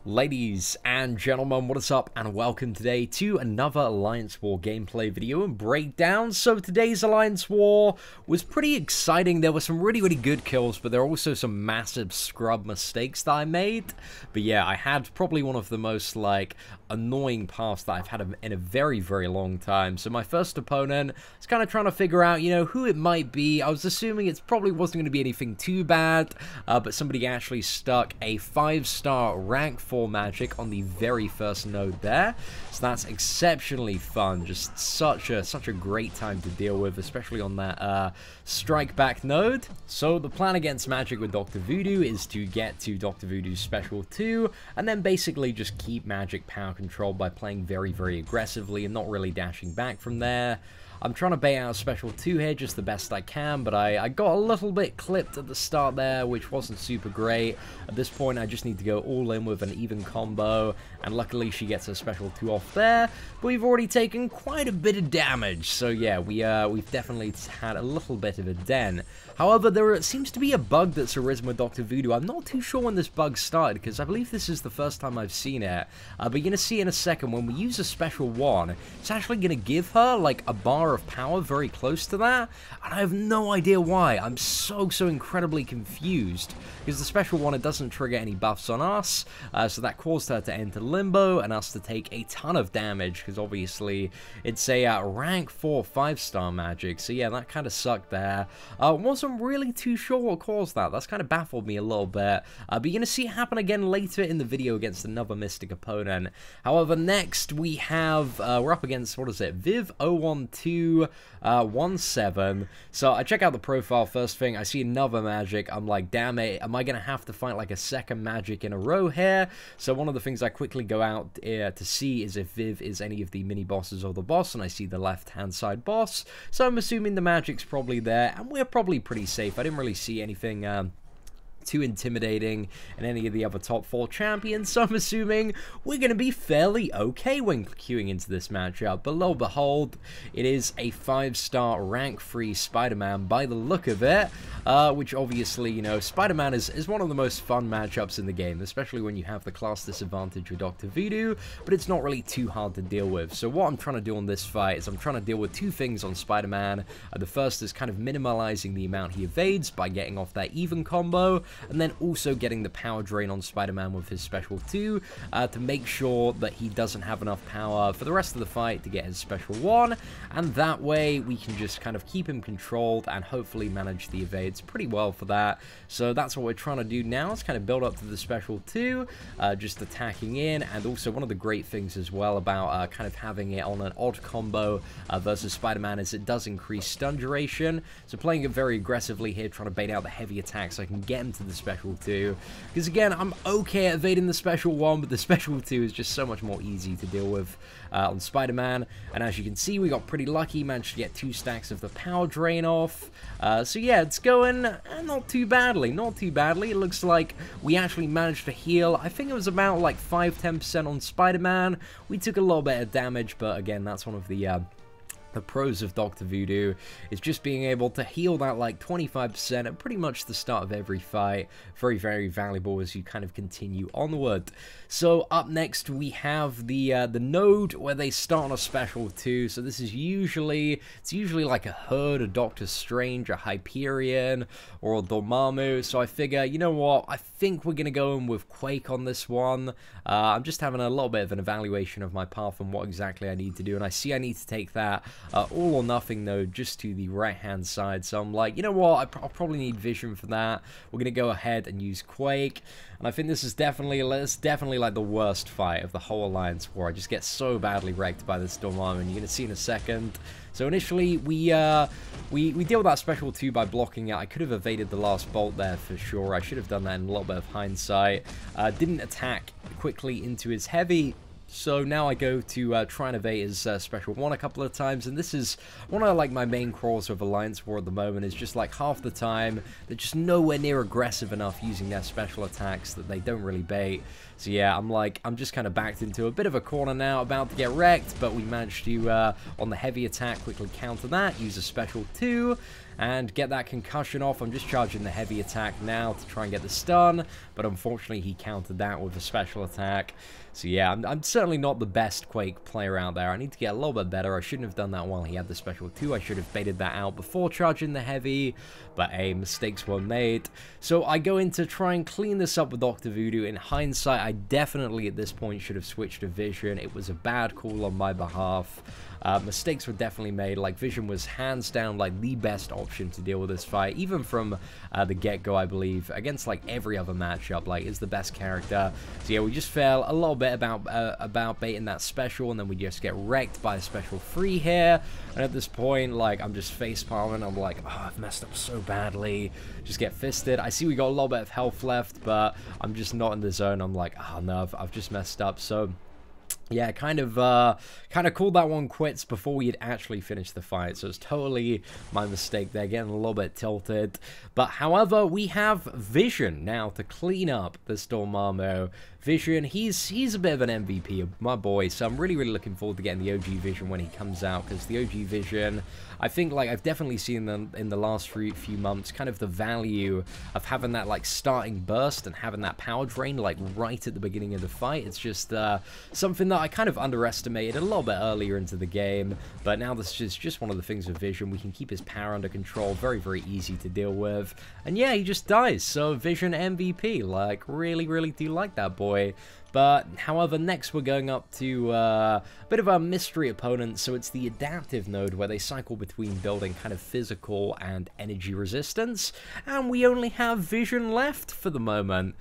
Ladies and gentlemen, what is up, and welcome today to another Alliance War gameplay video and breakdown. So today's Alliance War was pretty exciting. There were some really good kills, but there are also some massive scrub mistakes that I made. But yeah, I had probably one of the most annoying paths that I've had in a very long time. So my first opponent is kind of trying to figure out, who it might be. I was assuming it probably wasn't going to be anything too bad, but somebody actually stuck a 5-star rank 4 Magik on the very first node there. So that's exceptionally fun. Just such a great time to deal with, especially on that strike back node. So the plan against Magik with Dr. Voodoo is to get to Dr. Voodoo's special 2, and then basically just keep Magik power controlled by playing very aggressively and not really dashing back from there. I'm trying to bait out special 2 here just the best I can, but I got a little bit clipped at the start there, which wasn't super great. At this point, I just need to go all in with an even combo, and luckily she gets her special 2 off there, but we've already taken quite a bit of damage, so yeah, we've definitely had a little bit of a den. However, there seems to be a bug that's arisen with Dr. Voodoo. I'm not too sure when this bug started, because I believe this is the first time I've seen it, but you're going to see in a second, when we use a special 1, it's actually going to give her, a bar of power very close to that, and I have no idea why. I'm so incredibly confused, because the special 1, it doesn't trigger any buffs on us, so that caused her to enter limbo, and us to take a ton of damage, because obviously, it's a rank 4 5-star Magik, so yeah, that kind of sucked there. Wasn't really too sure what caused that. That's kind of baffled me a little bit, but you're going to see it happen again later in the video against another Mystic opponent. However, next we have, we're up against, what is it, Viv 01217. So I check out the profile first thing, I see another Magik, I'm like, damn it, am I going to have to fight a second Magik in a row here? So one of the things I quickly go out to see is if Viv is any of the mini bosses or the boss, and I see the left hand side boss, so I'm assuming the Magik's probably there, and we're probably pretty safe. I didn't really see anything too intimidating in any of the other top 4 champions, so I'm assuming we're going to be fairly okay when queuing into this matchup. But lo and behold, it is a 5-star rank 3 SpiderMan by the look of it, which obviously, SpiderMan is one of the most fun matchups in the game, especially when you have the class disadvantage with Dr. Voodoo, but it's not really too hard to deal with. So what I'm trying to do on this fight is I'm trying to deal with 2 things on SpiderMan. The first is kind of minimalizing the amount he evades by getting off that even combo, and then also getting the power drain on SpiderMan with his special 2 to make sure that he doesn't have enough power for the rest of the fight to get his special 1, and that way we can just kind of keep him controlled and hopefully manage the evades pretty well for that. So that's what we're trying to do now, is kind of build up to the special 2, just attacking in. And also one of the great things as well about kind of having it on an odd combo versus SpiderMan is it does increase stun duration, so playing it very aggressively here, trying to bait out the heavy attacks so I can get him to the special 2, because again, I'm okay at evading the special 1, but the special 2 is just so much more easy to deal with on SpiderMan. And as you can see, we got pretty lucky, managed to get 2 stacks of the power drain off, so yeah, it's going not too badly. It looks like we actually managed to heal. I think it was about 5-10% on SpiderMan. We took a little bit of damage, but again, that's one of the pros of Dr. Voodoo, is just being able to heal that 25% at pretty much the start of every fight. Very valuable as you kind of continue onward. So up next we have the node where they start on a special 2. So this is usually like a Herd, a Doctor Strange, a Hyperion, or a Dormammu. So I figure, you know what, I think we're gonna go in with Quake on this one. I'm just having a little bit of an evaluation of my path and what exactly I need to do, and I see I need to take that all or nothing node just to the right hand side. So I'm like, you know what, I'll probably need vision for that. We're gonna go ahead and use Quake, and I think this is definitely the worst fight of the whole Alliance War. I just get so badly wrecked by this Dormammu, and you're gonna see in a second. So initially we deal with that special 2 by blocking it. I could have evaded the last bolt there for sure. I should have done that in a little bit of hindsight. Didn't attack quickly into his heavy. So now I go to try and evade his special 1 a couple of times, and this is one of my main crawls of Alliance War at the moment, is just half the time they're just nowhere near aggressive enough using their special attacks that they don't really bait. So yeah, I'm just kind of backed into a bit of a corner now, about to get wrecked, but we managed to, on the heavy attack, quickly counter that, use a special 2, and get that concussion off. I'm just charging the heavy attack now to try and get the stun, but unfortunately he countered that with a special attack. So yeah, I'm certainly not the best Quake player out there. I need to get a little bit better. I shouldn't have done that while he had the special 2. I should have baited that out before charging the heavy, but hey, mistakes were made. So I go in to try and clean this up with Dr. Voodoo. In hindsight, I definitely at this point should have switched to Vision. It was a bad call on my behalf. Mistakes were definitely made. Like, Vision was hands down like the best option to deal with this fight, even from the get-go, I believe, against like every other matchup. Like, is the best character. So yeah, we just fail a little bit about baiting that special, and then we just get wrecked by a special 3 here. And at this point, like, I'm just face-palming. I'm like, oh, I've messed up so badly. Just get fisted. I see we got a little bit of health left, but I'm just not in the zone. I'm like, oh no, I've just messed up. So yeah, kind of called that one quits before we had actually finished the fight, so it's totally my mistake there, getting a little bit tilted. But however, we have Vision now to clean up this Dormammu. Vision, he's a bit of an MVP, my boy, so I'm really looking forward to getting the OG Vision when he comes out, because the OG Vision, I think, like, I've definitely seen them in the last few months, kind of the value of having that, like, starting burst and having that power drain, like, right at the beginning of the fight. It's just something that I kind of underestimated a little bit earlier into the game, but now this is just one of the things with Vision. We can keep his power under control, very easy to deal with, and yeah, he just dies, so Vision MVP, like, really do like that boy. But, however, next we're going up to a bit of a mystery opponent, so it's the adaptive node where they cycle between building kind of physical and energy resistance, and we only have Vision left for the moment.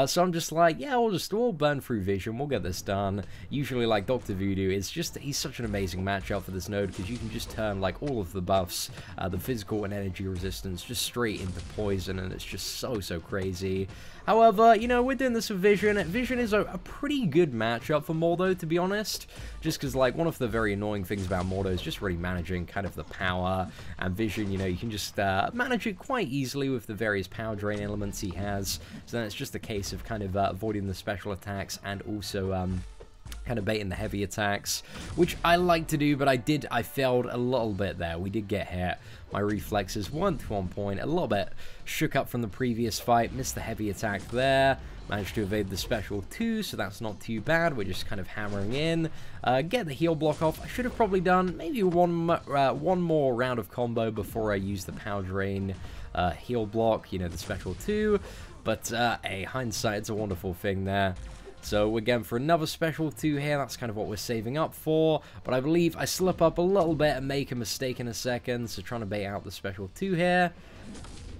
So I'm just like, yeah, we'll burn through Vision, we'll get this done. Usually, like, Dr. Voodoo, he's such an amazing matchup for this node, because you can just turn, like, all of the buffs, the physical and energy resistance, just straight into poison, and it's just so crazy. However, you know, we're doing this with Vision. Vision is a pretty good matchup for Mordo, to be honest. Just because, like, one of the very annoying things about Mordo is just really managing kind of the power. And Vision, you know, you can just manage it quite easily with the various power drain elements he has. So then it's just a case of kind of avoiding the special attacks and also kind of baiting the heavy attacks, which I like to do, but I failed a little bit there. We did get hit. My reflexes weren't to one point, a little bit shook up from the previous fight, missed the heavy attack there, managed to evade the special 2, so that's not too bad. We're just kind of hammering in, get the heal block off. I should have probably done maybe one more round of combo before I use the power drain heal block, you know, the special 2, but hey, hindsight, it's a wonderful thing there. So we're going for another special 2 here. That's kind of what we're saving up for. But I believe I slip up a little bit and make a mistake in a second. So trying to bait out the special 2 here.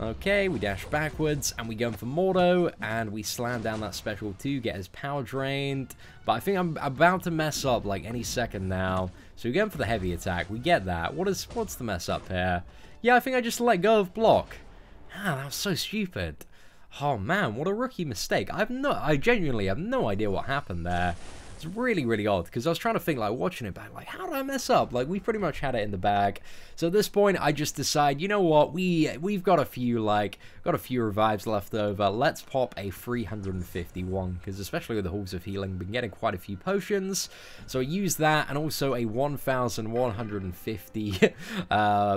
Okay, we dash backwards and we go for Mordo. And we slam down that special 2, get his power drained. But I think I'm about to mess up like any second now. So we're going for the heavy attack. We get that. What's the mess up here? Yeah, I think I just let go of block. Ah, that was so stupid. Oh man, what a rookie mistake. I genuinely have no idea what happened there. It's really odd, because I was trying to think, like, watching it back, like, how did I mess up? Like, we pretty much had it in the bag. So at this point, I just decide, you know what, we've got a few revives left over. Let's pop a 351, because especially with the Halls of Healing, been getting quite a few potions. So I use that, and also a 1,150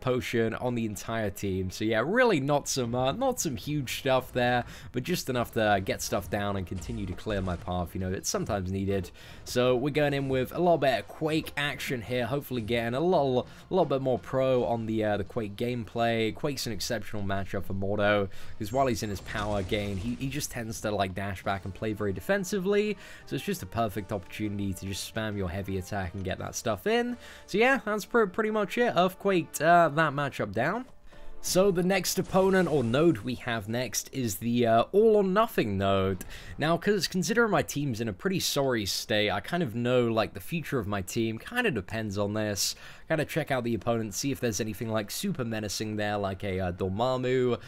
potion on the entire team. So yeah, really not some huge stuff there, but just enough to get stuff down and continue to clear my path. You know, it's sometimes needed. So we're going in with a little bit of Quake action here, hopefully getting a little bit more pro on the Quake gameplay. Quake's an exceptional matchup for Mordo, because while he's in his power gain, he just tends to, like, dash back and play very defensively, so it's just a perfect opportunity to just spam your heavy attack and get that stuff in. So yeah, that's pretty much it. Quaked that matchup down. So the next opponent, or node we have next, is the all or nothing node. Now, considering my team's in a pretty sorry state, I kind of know, like, the future of my team kind of depends on this. kind of check out the opponent, see if there's anything like super menacing there, like a Dormammu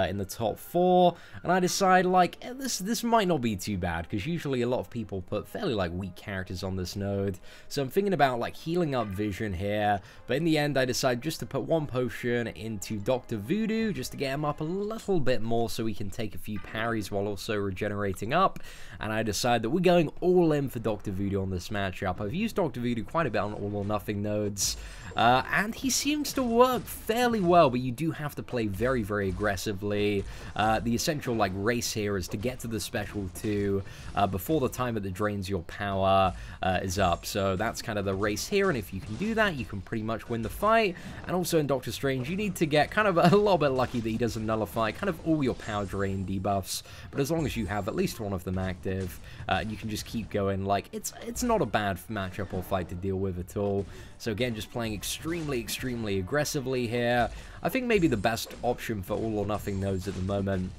in the top 4, and I decide like this might not be too bad, because usually a lot of people put fairly like weak characters on this node, so I'm thinking about like healing up Vision here, but in the end I decide just to put 1 potion into Dr. Voodoo, just to get him up a little bit more so we can take a few parries while also regenerating up, and I decide that we're going all in for Dr. Voodoo on this matchup. I've used Dr. Voodoo quite a bit on All or Nothing nodes, and he seems to work fairly well, but you do have to play very, very aggressively. The essential like race here is to get to the special 2 before the timer that drains your power is up, so that's kind of the race here, and if you can do that, you can pretty much win the fight. And also in Doctor Strange, you need to get kind of a little bit lucky that he doesn't nullify kind of all your power drain debuffs, but as long as you have at least one of them active, you can just keep going. Like, it's not a bad matchup or fight to deal with at all. So again, just playing extremely, extremely aggressively here. I think maybe the best option for All or Nothing nodes at the moment,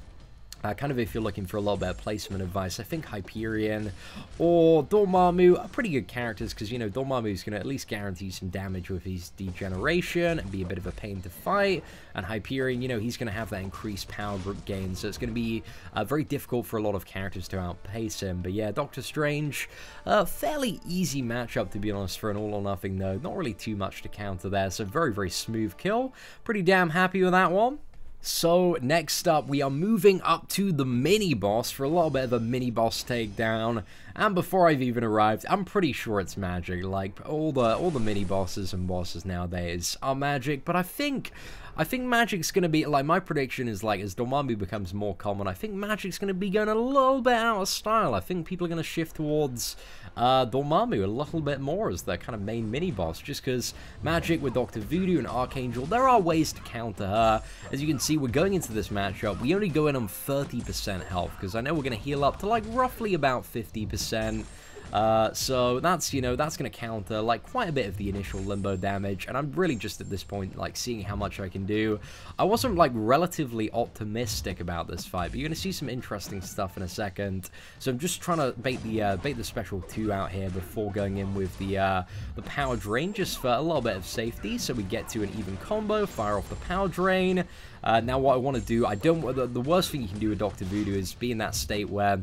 kind of if you're looking for a little bit of placement advice, I think Hyperion or Dormammu are pretty good characters, because, you know, Dormammu is going to at least guarantee some damage with his degeneration and be a bit of a pain to fight, and Hyperion, you know, he's going to have that increased power group gain, so it's going to be very difficult for a lot of characters to outpace him. But yeah, Doctor Strange, fairly easy matchup, to be honest, for an All or Nothing node. Not really too much to counter there, so very, very smooth kill. Pretty damn happy with that one. So next up, we are moving up to the mini-boss for a little bit of a mini-boss takedown. And before I've even arrived, I'm pretty sure it's Magik. Like, all the mini-bosses and bosses nowadays are Magik, but I think Magik's going to be, like, my prediction is, like, as Dormammu becomes more common, I think Magik's going to be going a little bit out of style. I think people are going to shift towards Dormammu a little bit more as their kind of main mini-boss, just because Magik with Dr. Voodoo and Archangel, there are ways to counter her. As you can see, we're going into this matchup, we only go in on 30% health, because I know we're going to heal up to, like, roughly about 50%. So that's, you know, that's going to counter like quite a bit of the initial limbo damage, and I'm really just at this point like seeing how much I can do. I wasn't like relatively optimistic about this fight, but you're going to see some interesting stuff in a second. So I'm just trying to bait the special 2 out here before going in with the power drain, just for a little bit of safety, so we get to an even combo, fire off the power drain. Now what I want to do, the worst thing you can do with Dr. Voodoo is be in that state where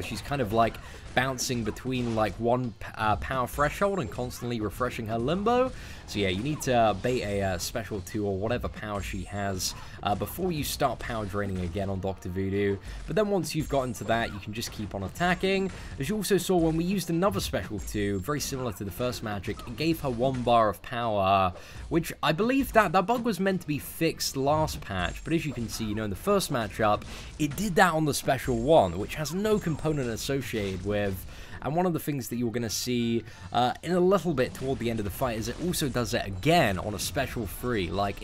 she's kind of like bouncing between like one power threshold and constantly refreshing her limbo. So yeah, you need to bait a special 2 or whatever power she has before you start power draining again on Dr. Voodoo. But then once you've gotten to that, you can just keep on attacking. As you also saw when we used another special 2, very similar to the first Magik, it gave her 1 bar of power, which I believe that bug was meant to be fixed last patch, but as you can see, you know, in the first matchup, it did that on the special 1, which has no component associated with. And one of the things that you're going to see in a little bit toward the end of the fight is it also does it again on a special 3. Like,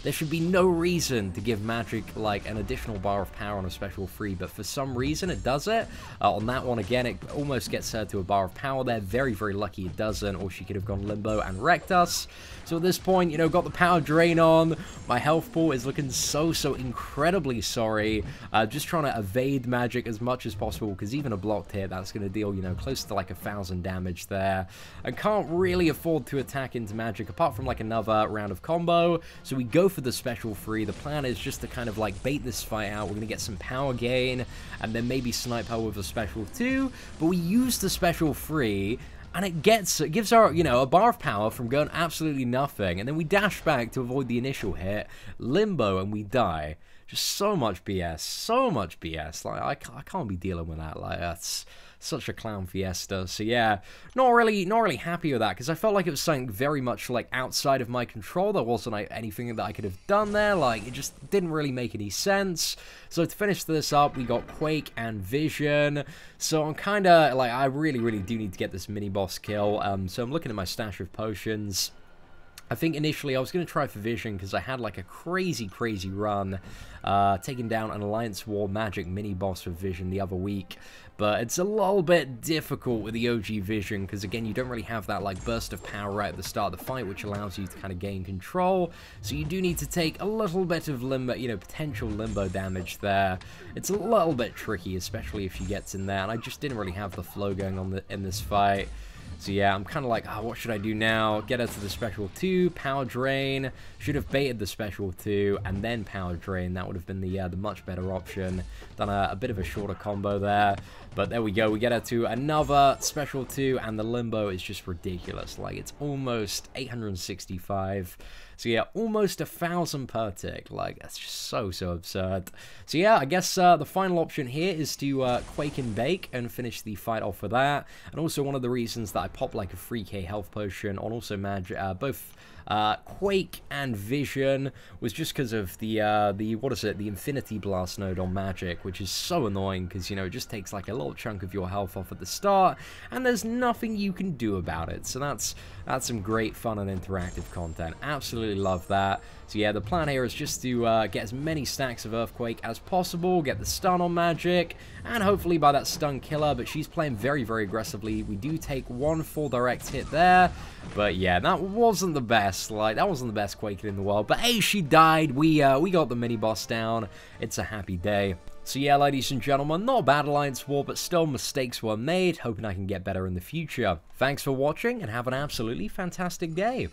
there should be no reason to give Magik like an additional bar of power on a special 3, but for some reason it does it. On that one again, it almost gets her to a bar of power there. Very, very lucky it doesn't, or she could have gone limbo and wrecked us. So at this point, you know, got the power drain on. My health pool is looking so incredibly sorry. Just trying to evade Magik as much as possible, because even a blocked hit, that's going to deal, you know, close to like 1,000 damage there. I can't really afford to attack into Magik apart from like another round of combo. So we go for the special 3. The plan is just to kind of like bait this fight out. We're going to get some power gain and then maybe snipe her with a special 2. But we use the special 3. And it gives her, you know, a bar of power from going absolutely nothing. And then we dash back to avoid the initial hit, limbo, and we die. Just so much BS. So much BS. Like, I can't be dealing with that. Like, that's such a clown Fiesta. So yeah, not really happy with that, because I felt like it was something very much like outside of my control. There wasn't like anything that I could have done there. Like, it just didn't really make any sense. So to finish this up, we got Quake and Vision. So I'm kind of like, I really do need to get this mini boss kill. So I'm looking at my stash of potions. I think initially I was going to try for Vision because I had like a crazy run taking down an Alliance War Magik mini-boss with Vision the other week. But it's a little bit difficult with the OG Vision because, again, you don't really have that like burst of power right at the start of the fight, which allows you to kind of gain control. So you do need to take a little bit of limbo, you know, potential limbo damage there. It's a little bit tricky, especially if she gets in there, and I just didn't really have the flow going on in this fight. So yeah, I'm kind of like, oh, what should I do now? Get her to the special 2, power drain. Should have baited the special 2 and then power drain. That would have been the much better option. Done a bit of a shorter combo there. But there we go. We get her to another special 2, and the limbo is just ridiculous. Like, it's almost 865. So yeah, almost 1,000 per tick. Like, that's just so absurd. So yeah, I guess the final option here is to Quake and Bake and finish the fight off with that. And also one of the reasons that I popped like a 3k health potion on also both Quake and Vision was just because of the Infinity Blast node on Magik, which is so annoying because, you know, it just takes like a little chunk of your health off at the start, and there's nothing you can do about it. So that's some great fun and interactive content. Absolutely love that. So yeah, the plan here is just to get as many stacks of Earthquake as possible, get the stun on Magik, and hopefully by that stun kill her, but she's playing very aggressively. We do take one full direct hit there, but yeah, that wasn't the best. Like, that wasn't the best Quake in the world, but hey, she died. We got the mini-boss down. It's a happy day. So yeah, ladies and gentlemen, not a bad Alliance War, but still mistakes were made. Hoping I can get better in the future. Thanks for watching, and have an absolutely fantastic day.